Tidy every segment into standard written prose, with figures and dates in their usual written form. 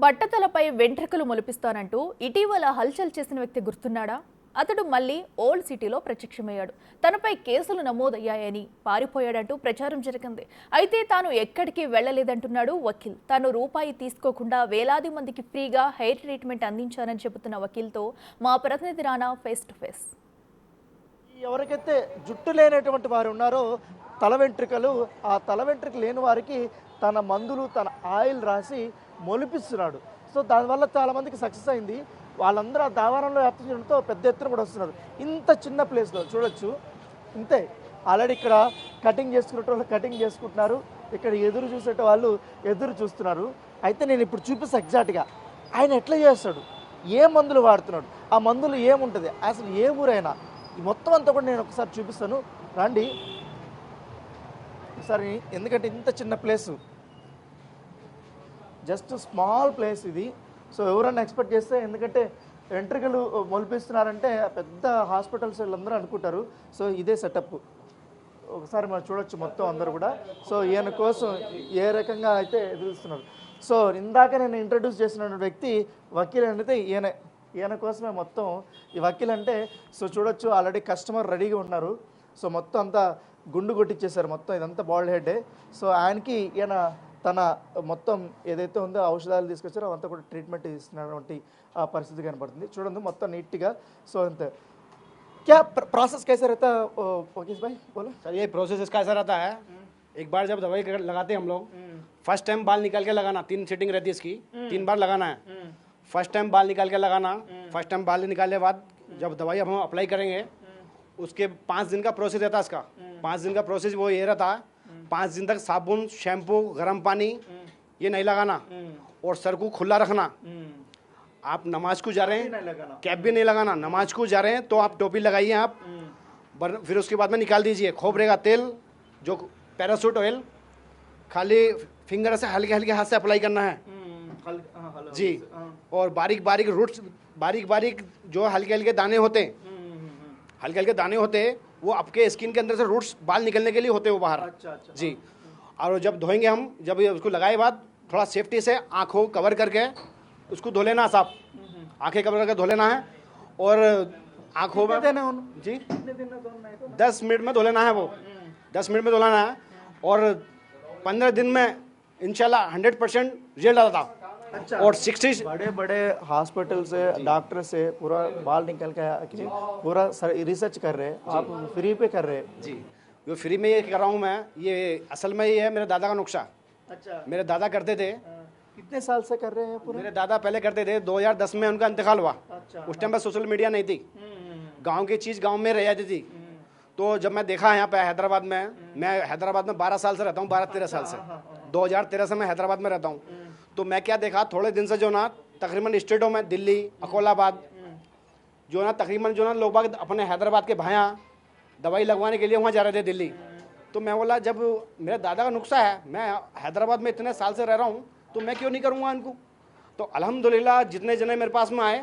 బట్టతలపై వెంట్రుకలు మొలిపిస్తానంటూ ఇటీవల హల్చల్ చేసిన వ్యక్తి గుర్తున్నాడా? అతడు మళ్ళీ ఓల్డ్ సిటీలో ప్రత్యక్షమయ్యాడు. తనపై కేసులు నమోదయ్యాయని పారిపోయాడంటూ ప్రచారం జరిగింది. అయితే తాను ఎక్కడికి వెళ్లలేదంటున్నాడు వకీల్. తాను రూపాయి తీసుకోకుండా వేలాది మందికి ఫ్రీగా హెయిర్ ట్రీట్మెంట్ అందించానని చెబుతున్న వకీల్తో మా ప్రతినిధి రానా ఫేస్ టు ఫేస్. ఎవరికైతే జుట్టు లేనటువంటి వారు ఉన్నారో తల వెంట్రుకలు, ఆ తల వెంట్రుకలు లేని వారికి తన మందులు, తన ఆయిల్ రాసి మొలిపిస్తున్నాడు. సో దానివల్ల చాలామందికి సక్సెస్ అయింది. వాళ్ళందరూ ఆ దావారంలో వ్యాప్తి చేయడంతో పెద్ద ఎత్తున కూడా వస్తున్నారు. ఇంత చిన్న ప్లేస్లో చూడొచ్చు. ఇంతే ఆల్రెడీ ఇక్కడ కటింగ్ చేసుకునే వాళ్ళు కటింగ్ చేసుకుంటున్నారు, ఇక్కడ ఎదురు చూసేట వాళ్ళు ఎదురు చూస్తున్నారు. అయితే నేను ఇప్పుడు చూపిస్తాను ఎగ్జాక్ట్గా ఆయన ఎట్లా చేస్తాడు, ఏ మందులు వాడుతున్నాడు, ఆ మందులు ఏముంటుంది, అసలు ఏ ఊరైనా ఈ మొత్తం అంతా కూడా నేను ఒకసారి చూపిస్తాను. రండి ఒకసారి. ఎందుకంటే ఇంత చిన్న ప్లేసు, జస్ట్ స్మాల్ ప్లేస్ ఇది. సో ఎవరన్నా ఎక్స్పెక్ట్ చేస్తే, ఎందుకంటే వెంట్రుకలు మొలిపిస్తున్నారంటే పెద్ద హాస్పిటల్స్ వీళ్ళందరూ అనుకుంటారు. సో ఇదే సెటప్. ఒకసారి మనం చూడొచ్చు మొత్తం అందరూ కూడా. సో ఈయన కోసం ఏ రకంగా అయితే ఎదురుస్తున్నారు. సో ఇందాక నేను ఇంట్రడ్యూస్ చేసిన వ్యక్తి వకీల్ అనేది ఈయన కోసమే మొత్తం ఈ వకీల్ అంటే. సో చూడొచ్చు ఆల్రెడీ కస్టమర్ రెడీగా ఉన్నారు. సో మొత్తం అంతా గుండు కొట్టించేశారు, మొత్తం ఇదంతా బాల్డ్ హెడ్డే. సో ఆయనకి ఈయన తన మొత్తం ఏదైతే ఉందో ఔషధాలు తీసుకొచ్చారో అవంతా కూడా ట్రీట్మెంట్ ఇస్తున్నటువంటి పరిస్థితి కనపడుతుంది. చూడండి మొత్తం నీట్గా. సో అంతే. क्या प्रोसेस कैसा रहता है वकील भाई, बोलो सर। ये प्रोसेस इसका ऐसा रहता है, एक बार जब दवाई लगाते हैं हम लोग, फर्स्ट टाइम बाल निकाल के लगाना, 3 सीटिंग रहती है इसकी, 3 बार लगाना है। फर्स्ट टाइम बाल निकाल के लगाना, फर्स्ट टाइम बाल निकालने के बाद जब दवाई हम अप्लाई करेंगे उसके 5 दिन का प्रोसेस रहता है इसका। 5 दिन का प्रोसेस वो ये रहता है, 5 दिन तक साबुन, शैम्पू, गर्म पानी ये नहीं लगाना और सर को खुला रखना। आप नमाज को जा रहे हैं, कैप भी नहीं लगाना। नमाज को जा रहे हैं तो आप टोपी लगाइए आप, फिर उसके बाद में निकाल दीजिए। खोपरे का तेल, जो पैराशूट ऑयल, खाली फिंगर से हल्के हल्के हाथ से अप्लाई करना है जी। और बारीक बारीक रूट्स, बारीक बारीक जो हल्के हल्के दाने होते हैं, हल्के हल्के दाने होते हैं, वो आपके स्किन के अंदर से रूट्स बाल निकलने के लिए होते हैं वो बाहर। अच्छा। जी। और जब धोएंगे हम, जब उसको लगाए बाद थोड़ा सेफ्टी से आँखों कवर करके उसको धो लेना साफ, आंखें कवर करके धो लेना है। और आंखों में देना जी 10 मिनट में धो लेना है वो, 10 मिनट में धो लेना है। और 15 दिन में इंशाल्लाह 100% रिजल्ट आता। अच्छा। और 60 बड़े बड़े हॉस्पिटल से डॉक्टर से पूरा बाल निकल के पूरा रिसर्च कर रहे हैं, आप फ्री पे कर रहे हैं जी। जो फ्री में ये कर रहा हूँ मैं, ये असल में ये है मेरे दादा का नुस्खा। अच्छा। मेरे दादा करते थे। कितने साल से कर रहे हैं पूरा? मेरे दादा पहले करते थे, 2010 में उनका इंतकाल हुआ। अच्छा। उस टाइम पर सोशल मीडिया नहीं थी, गांव की चीज़ गांव में रह जाती थी। तो जब मैं देखा यहाँ पे हैदराबाद में, मैं हैदराबाद में 12 साल से रहता हूँ, 12-13 साल से, 2013 से मैं हैदराबाद में रहता हूँ। तो मैं क्या देखा, थोड़े दिन से जो ना तकरीबन स्टेटों में, दिल्ली, अकोलाबाद, जो ना तकरीबन जो ना लोग बाग अपने हैदराबाद के भाया दवाई लगवाने के लिए वहाँ जा रहे थे दिल्ली। तो मैं बोला जब मेरे दादा का नुस्खा है, मैं हैदराबाद में इतने साल से रह रहा हूँ, तो मैं क्यों नहीं करूँगा इनको। तो अल्हम्दुलिल्लाह जितने जने मेरे पास में आए,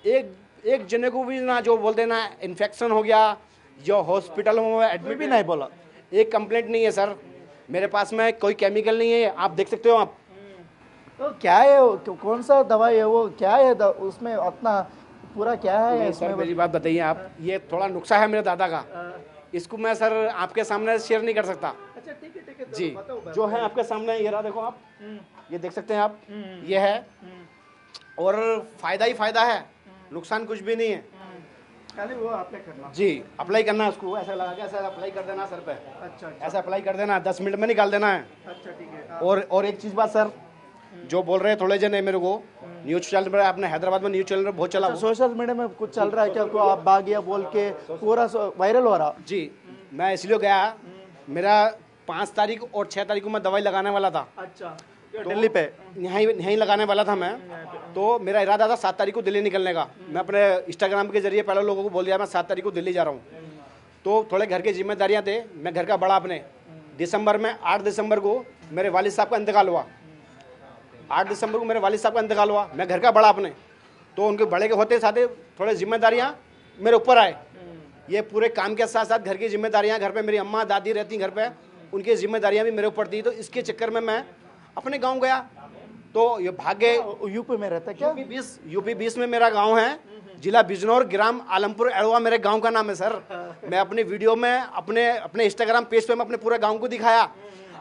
एक जने को भी ना जो बोलते ना इन्फेक्शन हो गया, जो हॉस्पिटल में एडमिट भी नहीं बोला, एक कंप्लेंट नहीं है सर। मेरे पास में कोई केमिकल नहीं है, आप देख सकते हो आप। तो क्या है, कौन सा दवाई है वो, क्या है उसमें उतना पूरा क्या है सर? मेरी बात बताइए आप, ये थोड़ा नुस्खा है मेरे दादा का, इसको मैं सर आपके सामने शेयर नहीं कर सकता। अच्छा ठीक है जी। जो है आपके सामने ये रहा, देखो आप, ये देख सकते हैं आप, ये है। और फायदा ही फायदा है, नुकसान कुछ भी नहीं है। खाली वो अप्लाई करना जी, अप्लाई करना है उसको, ऐसा लगा के ऐसा अप्लाई कर देना सर पे। अच्छा। ऐसा अप्लाई कर देना, 10 मिनट में निकाल देना है। अच्छा ठीक है। और एक चीज़ बात सर, जो बोल रहे हैं थोड़े जने मेरे को, न्यूज़ चल रहा है अपने हैदराबाद में, न्यूज़ चल रहा है बहुत चला। सोशल मीडिया में कुछ चल रहा है क्या, आप बागिया बोल के पूरा वायरल हो रहा? जी, मैं इसलिए गया, मेरा 5 तारीख और 6 तारीख को मैं दवाई लगाने वाला था। अच्छा। तो दिल्ली पे यहीं लगाने वाला था मैं। तो मेरा इरादा था 7 तारीख को दिल्ली निकलने का। मैं अपने इंस्टाग्राम के जरिए पहले लोगों को बोल दिया मैं 7 तारीख को दिल्ली जा रहा हूँ। तो थोड़े घर की जिम्मेदारियाँ थे, मैं घर का बड़ा अपने। दिसंबर में 8 दिसंबर को मेरे वालिद साहब का इंतकाल हुआ। 8 दिसंबर को मेरे वालिद साहब का इंतकाल हुआ, मैं घर का बड़ा अपने। तो उनके बड़े के होते साथ थोड़े जिम्मेदारियाँ मेरे ऊपर आए। ये पूरे काम के साथ साथ घर की जिम्मेदारियाँ, घर पे मेरी अम्मा दादी रहती घर पे, उनकी जिम्मेदारियाँ भी मेरे ऊपर थी। तो इसके चक्कर में मैं अपने गांव गया, तो ये भाग गए। यूपी में रहता है क्या? यूपी 20 में मेरा गांव है, जिला बिजनौर, ग्राम आलमपुर एड़वा मेरे गांव का नाम है सर। मैं अपनी वीडियो में अपने इंस्टाग्राम पेज पे मैं अपने पूरे गांव को दिखाया।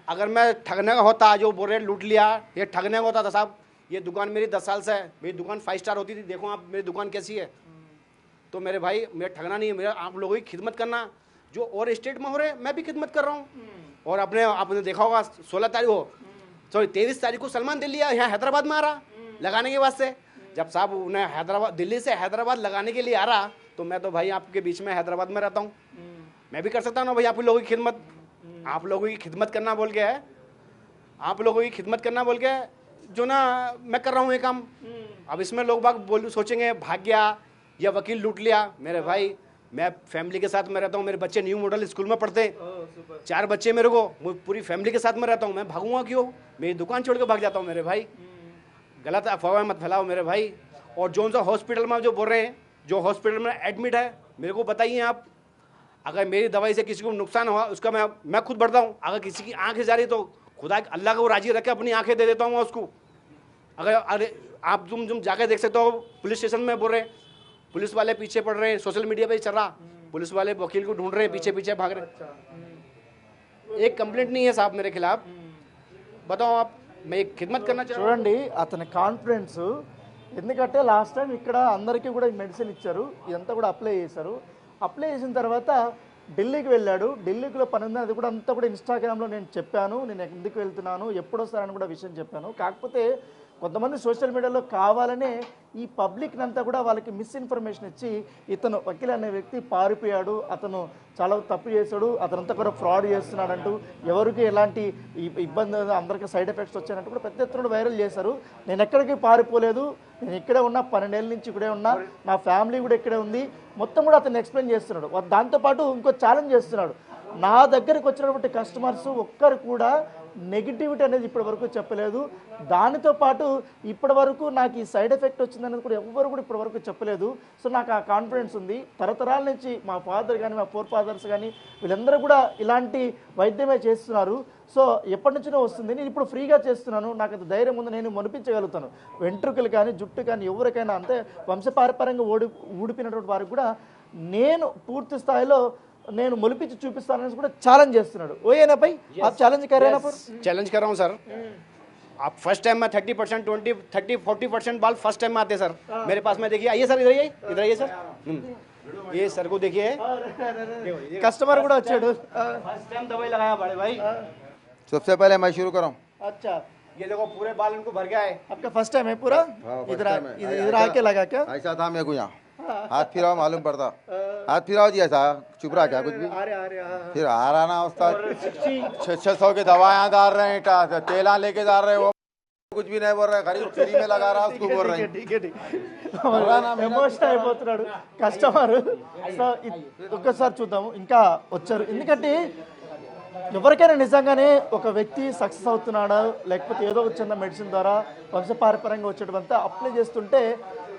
अगर मैं ठगने का होता, जो बोल रहे लूट लिया, ये ठगने का होता था साहब। ये दुकान मेरी 10 साल से है, मेरी दुकान 5 स्टार होती थी, देखो आप मेरी दुकान कैसी है। तो मेरे भाई, मेरा ठगना नहीं है, मेरा आप लोगों की खिदमत करना। जो और स्टेट में हो रहे मैं भी खिदमत कर रहा हूँ। और आपने देखा होगा 16 तारीख को, सॉरी 23 तारीख को सलमान दिल्ली यहाँ हैदराबाद में आ रहा लगाने के वास्ते। जब साहब उन्हें हैदराबाद, दिल्ली से हैदराबाद लगाने के लिए आ रहा, तो मैं तो भाई आपके बीच में हैदराबाद में रहता हूँ, मैं भी कर सकता हूँ ना भाई आप लोगों की खिदमत। आप लोगों की खिदमत करना बोल के है, आप लोगों की खिदमत करना बोल के जो ना मैं कर रहा हूँ ये काम। अब इसमें लोग बाग सोचेंगे भाग गया या वकील लूट लिया। मेरे भाई, मैं फैमिली के साथ में रहता हूँ, मेरे बच्चे न्यू मॉडल स्कूल में पढ़ते हैं, 4 बच्चे मेरे को, मैं पूरी फैमिली के साथ में रहता हूँ, मैं भागूंगा क्यों? मेरी दुकान छोड़ के भाग जाता हूँ मेरे भाई। गलत अफवाह मत फैलाओ मेरे भाई। और जो सा हॉस्पिटल में जो बोल रहे हैं, जो हॉस्पिटल में एडमिट है, मेरे को बताइए आप। अगर मेरी दवाई से किसी को नुकसान हुआ, उसका मैं खुद बढ़ता हूँ। अगर किसी की आँखें जा रही तो खुदा अल्लाह को राजी रख के अपनी आँखें दे देता हूँ उसको। अगर आप तुम जाके देख सकते हो, पुलिस स्टेशन में बोल रहे हैं, पुलिस वाले पीछे पड़ रहे हैं, सोशल मीडिया पे चल रहा, पुलिस वाले वकील को ढूंढ रहे हैं, पीछे पीछे भाग रहे। एक कंप्लेंट नहीं है साहब मेरे खिलाफ। बताओ आप, मैं एक खिदमत करना चाह रहा हूँ। చూడండి అతని కాన్ఫిడెన్స్, ఎందుకంటే లాస్ట్ టైం ఇక్కడ అందరికీ కూడా మెడిసిన్ ఇచ్చారు, ఇదంతా కూడా అప్లై చేశారు. అప్లై చేసిన తర్వాత ఢిల్లీకి వెళ్ళాడు. ఢిల్లీలో పని ఉంది, అది కూడా అంతా కూడా ఇన్స్టాగ్రామ్లో నేను చెప్పాను, నేను ఎందుకు వెళ్తున్నాను, ఎప్పుడు వస్తానని కూడా విషయం చెప్పాను. కాకపోతే కొంతమంది సోషల్ మీడియాలో కావాలనే ఈ పబ్లిక్ అంతా కూడా వాళ్ళకి మిస్ఇన్ఫర్మేషన్ ఇచ్చి ఇతను వకీల్ అనే వ్యక్తి పారిపోయాడు, అతను చాలా తప్పు చేశాడు, అతనంతా కూడా ఫ్రాడ్ చేస్తున్నాడంటూ, ఎవరికి ఎలాంటి ఇబ్బంది, అందరికీ సైడ్ ఎఫెక్ట్స్ వచ్చాయంటూ కూడా పెద్ద ఎత్తున వైరల్ చేశారు. నేను ఎక్కడికి పారిపోలేదు, నేను ఇక్కడే ఉన్నా, 12 ఏళ్ళ నుంచి ఇక్కడే ఉన్నా, నా ఫ్యామిలీ కూడా ఇక్కడే ఉంది, మొత్తం కూడా అతను ఎక్స్ప్లెయిన్ చేస్తున్నాడు. దాంతోపాటు ఇంకో ఛాలెంజ్ చేస్తున్నాడు. నా దగ్గరికి వచ్చినటువంటి కస్టమర్స్ ఒక్కరు కూడా నెగిటివిటీ అనేది ఇప్పటి వరకు చెప్పలేదు. దానితో పాటు ఇప్పటి వరకు నాకు ఈ సైడ్ ఎఫెక్ట్ వచ్చిందనేది కూడా ఎవ్వరు కూడా ఇప్పటి వరకు చెప్పలేదు. సో నాకు ఆ కాన్ఫిడెన్స్ ఉంది. తరతరాల నుంచి మా ఫాదర్ కానీ, మా ఫోర్ ఫాదర్స్ కానీ, వీళ్ళందరూ కూడా ఇలాంటి వైద్యమే చేస్తున్నారు. సో ఎప్పటి నుంచో వస్తుంది, నేను ఇప్పుడు ఫ్రీగా చేస్తున్నాను, నాకు అంత ధైర్యం ఉంది, నేను మొనిపించగలుగుతాను. వెంట్రుకలు కానీ, జుట్టు కానీ, ఎవరికైనా అంతే వంశపారపరంగా ఊడిపోయినటువంటి వారికి కూడా నేను పూర్తి స్థాయిలో నేను మొలిపించి చూపిస్తానని కూడా ఛాలెంజ్ చేస్తున్నాడు. ఓయేనా भाई, आप चैलेंज कर रहे हैं ना? पर चैलेंज कर रहा हूँ सर। आप फर्स्ट टाइम में 30%, 20, 30, 40% बाल फर्स्ट टाइम में आते सर मेरे पास में। देखिए, आइए सर, इधर आइए सर। ये सर को देखिए, कस्टमर కూడా వచ్చాడు. फर्स्ट टाइम दवाई लगाया बड़े भाई। सबसे पहले मैं शुरू करूँ। अच्छा, ये देखो पूरे बाल इनको भर गया है। आपका फर्स्ट टाइम है पूरा? हाँ, first इधर time है। इधर आके लगा क्या? ऐसा था मेरे को यहाँ, हाथ फिराओ मालूम पड़ता, हाथ फिराओ जी ऐसा, चुप रहा क्या कुछ भी, अरे फिर आ रहा ना उस्ताद। 600 की दवाएं डाल रहे हैं, तेला लेके जा रहे हैं, वो कुछ भी नहीं बोल रहे, खरीद फ्री में लगा रहा उसको बोल रहे हैं। ठीक है ఎమోషన్ అయిపోతున్నాడు కస్టమర్. సో ఒక్కసారి చూద్దాము, ఇంకా వచ్చారు. ఎందుకంటే ఎవరికైనా నిజంగానే ఒక వ్యక్తి సక్సెస్ అవుతున్నాడా, లేకపోతే ఏదో చిన్న మెడిసిన్ ద్వారా వంశపారపరంగా వచ్చేటంతా అప్లై చేస్తుంటే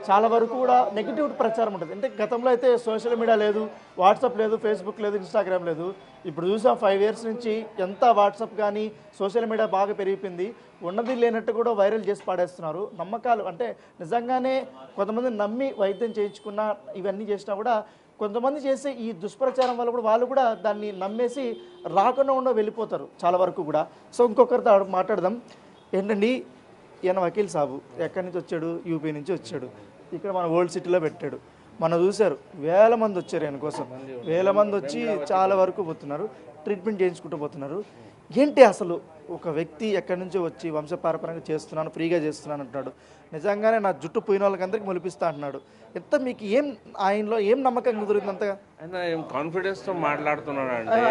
చాలా వరకు కూడా నెగిటివ్ ప్రచారం ఉంటుంది. అంటే గతంలో అయితే సోషల్ మీడియా లేదు, వాట్సాప్ లేదు, ఫేస్బుక్ లేదు, ఇన్స్టాగ్రామ్ లేదు. ఇప్పుడు చూసాం 5 years నుంచి ఎంత వాట్సాప్ కానీ సోషల్ మీడియా బాగా పెరిగిపోయింది. ఉన్నది లేనట్టు కూడా వైరల్ చేసి పాడేస్తున్నారు. నమ్మకాలు అంటే నిజంగానే కొంతమంది నమ్మి వైద్యం చేయించుకున్నా, ఇవన్నీ చేసినా కూడా కొంతమంది చేసే ఈ దుష్ప్రచారం వల్ల కూడా వాళ్ళు కూడా దాన్ని నమ్మేసి రాకుండా వెళ్ళిపోతారు చాలా వరకు కూడా. సో ఇంకొకరితో మాట్లాడదాం. ఏంటండి, ఈయన వకీల్ సాబు ఎక్కడి నుంచి వచ్చాడు? యూపీ నుంచి వచ్చాడు. ఇక్కడ మన ఓల్డ్ సిటీలో పెట్టాడు. మనం చూశారు, వేల మంది వచ్చారు ఆయన కోసం, వేల మంది వచ్చి చాలా వరకు పోతున్నారు, ట్రీట్మెంట్ చేయించుకుంటూ పోతున్నారు. ఏంటి అసలు ఒక వ్యక్తి ఎక్కడి నుంచో వచ్చి వంశపారపరంగా చేస్తున్నాను, ఫ్రీగా చేస్తున్నాను అంటున్నాడు. నిజంగానే నా జుట్టు పోయిన వాళ్ళకందరికీ మొలిపిస్తా అంటున్నాడు. ఎంత మీకు ఏం ఆయనలో ఏం నమ్మకం కుదిరింది అంతగా? ఆయన ఏం కాన్ఫిడెన్స్తో మాట్లాడుతున్నాడంటే,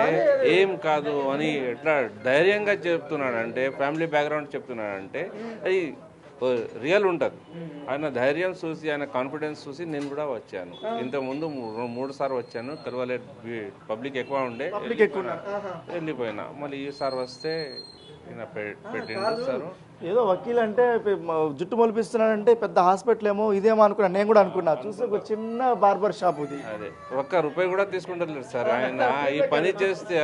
ఏం కాదు అని ఎట్లా ధైర్యంగా చెప్తున్నాడంటే, ఫ్యామిలీ బ్యాక్గ్రౌండ్ చెప్తున్నాడంటే అది రియల్ ఉంటుంది. ఆయన ధైర్యం చూసి, ఆయన కాన్ఫిడెన్స్ చూసి నేను కూడా వచ్చాను. ఇంతకుముందు 3 సార్లు వచ్చాను, కలవలే, పబ్లిక్ ఎక్కువ ఉండే వెళ్ళిపోయినా. మళ్ళీ ఈసారి వస్తే ఈయన పెట్టిండు సార్. ఏదో వకీల్ అంటే జుట్టు మొలిపిస్తున్నాడంటే పెద్ద హాస్పిటల్ ఏమో ఇదేమో అనుకున్నాను, నేను కూడా అనుకున్నా. చూస్తే ఒక చిన్న బార్బర్ షాప్ ఇది. అదే ₹1 కూడా తీసుకుంటలేరు సార్ ఆయన. ఈ పని చేస్తే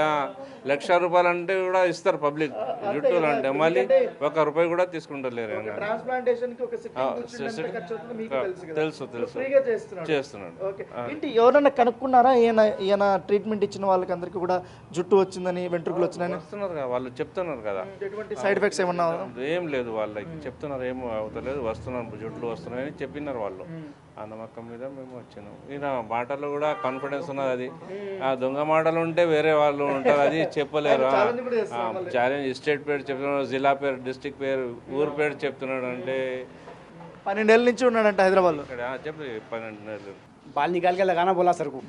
₹1,00,000 అంటే కూడా ఇస్తారు పబ్లిక్ జుట్టులు అంటే, మళ్ళీ ₹1 కూడా తీసుకుంటలేరు ఆయన. ట్రాన్స్ప్లాంటేషన్ కి ఒక sitting కూర్చుంటే ఖర్చు అవుతుంది, మీకు తెలుసు కదా. తెలుసు ఫ్రీగా చేస్తున్నాడు. చేస్తున్నాడు. ఓకే. ఏంటి ఎవరైనా కనుక్కున్నారా ఈయన ట్రీట్మెంట్ ఇచ్చిన వాళ్ళకి అందరికీ కూడా జుట్టు వచ్చిందని, వెంట్రుకలు వచ్చిందని? వస్తున్నారు కదా వాళ్ళు, చెప్తున్నారు కదా. ఎటువంటి సైడ్ ఎఫెక్ట్స్ ఏమన్నా? ఏం లేదు వాళ్ళకి, చెప్తున్నారు ఏం అవుతలేదు, వస్తున్నారు జుట్లు వస్తున్నాయని చెప్పినారు వాళ్ళు. ఆ నమ్మకం మీద మేము వచ్చినాం. ఈయన మాటల్లో కూడా కాన్ఫిడెన్స్ ఉన్నది. అది ఆ దొంగ మాటలు ఉంటే వేరే వాళ్ళు ఉంటారు, అది చెప్పలేరు. ఛాలెంజ్ స్టేట్ పేరు చెప్తున్నాడు, జిల్లా పేరు, డిస్ట్రిక్ట్ పేరు, ఊరు పేరు చెప్తున్నాడు. అంటే 12 ఏళ్ళ నుంచి ఉన్నాడంట హైదరాబాద్లో. చెప్పి 12 నెలలు. बाल निकाल के लगाना बोला सर को,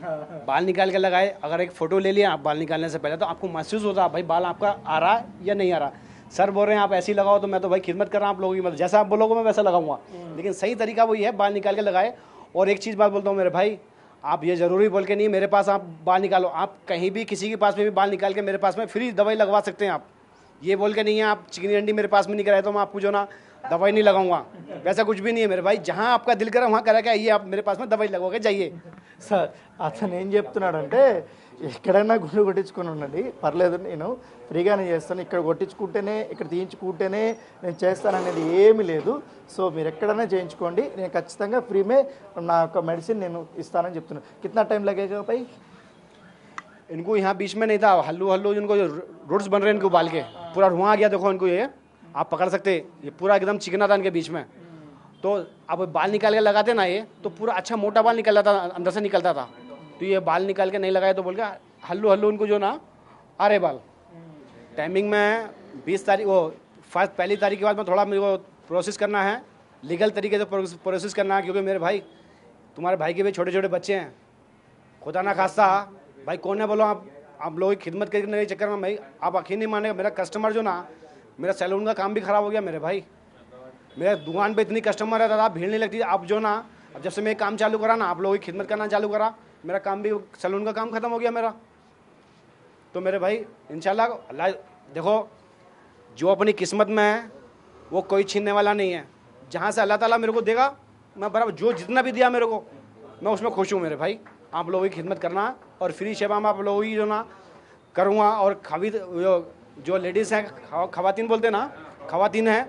बाल निकाल के लगाए. अगर एक फ़ोटो ले लिया आप बाल निकालने से पहले, तो आपको महसूस होता भाई बाल आपका आ रहा है या नहीं आ रहा. सर बोल रहे हैं आप ऐसे ही लगाओ, तो मैं तो भाई खिदमत कर रहा हूँ आप लोगों की, मतलब जैसा आप बोलोगे मैं वैसा लगाऊंगा. लेकिन सही तरीका वही है, बाल निकाल के लगाए. और एक चीज़ बात बोलता हूँ मेरे भाई, आप ये ज़रूरी बोल के नहीं मेरे पास आप बाल निकालो, आप कहीं भी किसी के पास में भी बाल निकाल के मेरे पास में फ्री दवाई लगवा सकते हैं आप. ये बोल के नहीं है आप चिकनी अंडी मेरे पास में नहीं कराए तो मैं आपको जो ना दवाई नहीं लगाऊंगा, वैसा कुछ भी नहीं है मेरे भाई. जहाँ आपका दिल करे वहाँ करा के आइए, आप मेरे पास में दवाई लगवा के जाइए. సార్ అతను ఏం చెప్తున్నాడంటే, ఎక్కడైనా గుండు కొట్టించుకొని ఉండండి పర్లేదు, నేను ఫ్రీగానే చేస్తాను, ఇక్కడ కొట్టించుకుంటేనే ఇక్కడ తీయించుకుంటేనే నేను చేస్తాననేది ఏమీ లేదు. సో మీరు ఎక్కడైనా చేయించుకోండి, నేను ఖచ్చితంగా ఫ్రీమే నా యొక్క మెడిసిన్ నేను ఇస్తానని చెప్తున్నాను. కిतना टाइम लगेगा भाई? इनको यहाँ बीच में नहीं था, हल्लू हल्लू जिनको रूट्स बन रहे हैं इनको बाल के, पूरा धुआं आ गया. देखो इनको ये आप पकड़ सकते, ये पूरा एकदम चिकना था इनके बीच में. तो अब बाल निकाल के लगाते ना ये, तो पूरा अच्छा मोटा बाल निकलता था, अंदर से निकलता था. तो ये बाल निकाल के नहीं लगाए तो बोल के हल्लू हल्लू उनको जो ना आ रहे बाल. टाइमिंग में 20 तारीख वो पहली तारीख के बाद में थोड़ा मेरे को प्रोसेस करना है, लीगल तरीके से प्रोसेस करना है. क्योंकि मेरे भाई तुम्हारे भाई के भी छोटे छोटे बच्चे हैं, खुदा ना खास्ता भाई कौन है बोलो, आप लोगों की खिदमत करने के चक्कर में भाई आप यकीन नहीं मानेगा, मेरा कस्टमर जो ना, मेरा सैलून का काम भी ख़राब हो गया मेरे भाई. मेरे दुकान पे इतनी कस्टमर रहता था, भीड़ नहीं लगती. अब जो ना, अब जब से मैं काम चालू करा ना, आप लोगों की खिदमत करना चालू करा, मेरा काम भी सैलून का काम ख़त्म हो गया मेरा. तो मेरे भाई इंशाल्लाह अल्लाह देखो, जो अपनी किस्मत में है वो कोई छीनने वाला नहीं है. जहाँ से अल्लाह ताला मेरे को देगा, मैं बराबर जो जितना भी दिया मेरे को मैं उसमें खुश हूँ मेरे भाई. आप लोगों की खिदमत करना और फ्री सेवा में आप लोगों की जो ना करूँगा. और जो लेडीज़ हैं, खवातीन बोलते हैं ना, खवातीन हैं,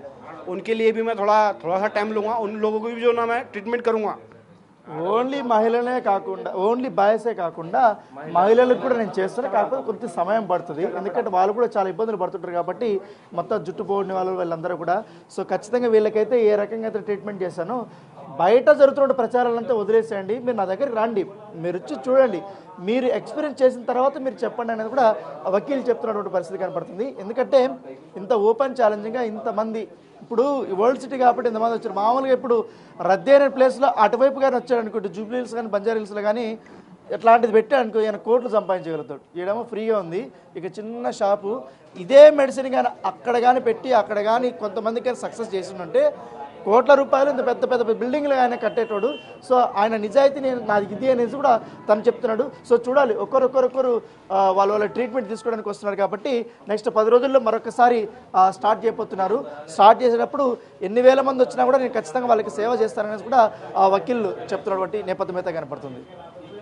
उनके लिए भी मैं थोड़ा सा टाइम लूँगा. उन लोगों को भी जो ना मैं ट्रीटमेंट करूँगा. ఓన్లీ మహిళలే కాకుండా, ఓన్లీ బాయ్సే కాకుండా మహిళలకు కూడా నేను చేస్తాను. కాకపోతే కొంత సమయం పడుతుంది, ఎందుకంటే వాళ్ళు కూడా చాలా ఇబ్బందులు పడుతుంటారు కాబట్టి, మొత్తం జుట్టు పోడిన వాళ్ళు వీళ్ళందరూ కూడా. సో ఖచ్చితంగా వీళ్ళకైతే ఏ రకంగా అయితే ట్రీట్మెంట్ చేశానో, బయట జరుగుతున్న ప్రచారాలంతా వదిలేసేయండి, మీరు నా దగ్గరికి రండి, మీరు వచ్చి చూడండి, మీరు ఎక్స్పీరియన్స్ చేసిన తర్వాత మీరు చెప్పండి అనేది కూడా వకీలు చెప్తున్నటువంటి పరిస్థితి కనపడుతుంది. ఎందుకంటే ఇంత ఓపెన్ ఛాలెంజింగ్గా ఇంతమంది, ఇప్పుడు వరల్డ్ సిటీ కాబట్టి ఇంతమంది వచ్చారు. మామూలుగా ఇప్పుడు రద్దీ అయిన ప్లేస్లో అటువైపు కానీ వచ్చాడు అనుకోండి, జూబ్లీ హిల్స్ కానీ బంజారా హిల్స్లో కానీ ఎట్లాంటిది పెట్టాడు అనుకో, ఈయన కోట్లు సంపాదించగలుగుతాడు. ఈడేమో ఫ్రీగా ఉంది, ఇక చిన్న షాపు. ఇదే మెడిసిన్ కానీ అక్కడ కానీ పెట్టి అక్కడ కానీ కొంతమందికి కానీ సక్సెస్ చేసిందంటే కోట్ల రూపాయలు ఇంత పెద్ద పెద్ద బిల్డింగ్లు ఆయన కట్టేటోడు. సో ఆయన నిజాయితీ నాది ఇది అనేసి కూడా తను చెప్తున్నాడు. సో చూడాలి, ఒకరొకరు వాళ్ళ ట్రీట్మెంట్ తీసుకోవడానికి వస్తున్నారు కాబట్టి నెక్స్ట్ 10 రోజుల్లో మరొకసారి స్టార్ట్ చేయబోతున్నారు. స్టార్ట్ చేసేటప్పుడు ఎన్ని వేల మంది వచ్చినా కూడా నేను ఖచ్చితంగా వాళ్ళకి సేవ చేస్తాననేసి కూడా వకీల్ చెప్తున్నటువంటి నేపథ్యం అయితే కనపడుతుంది.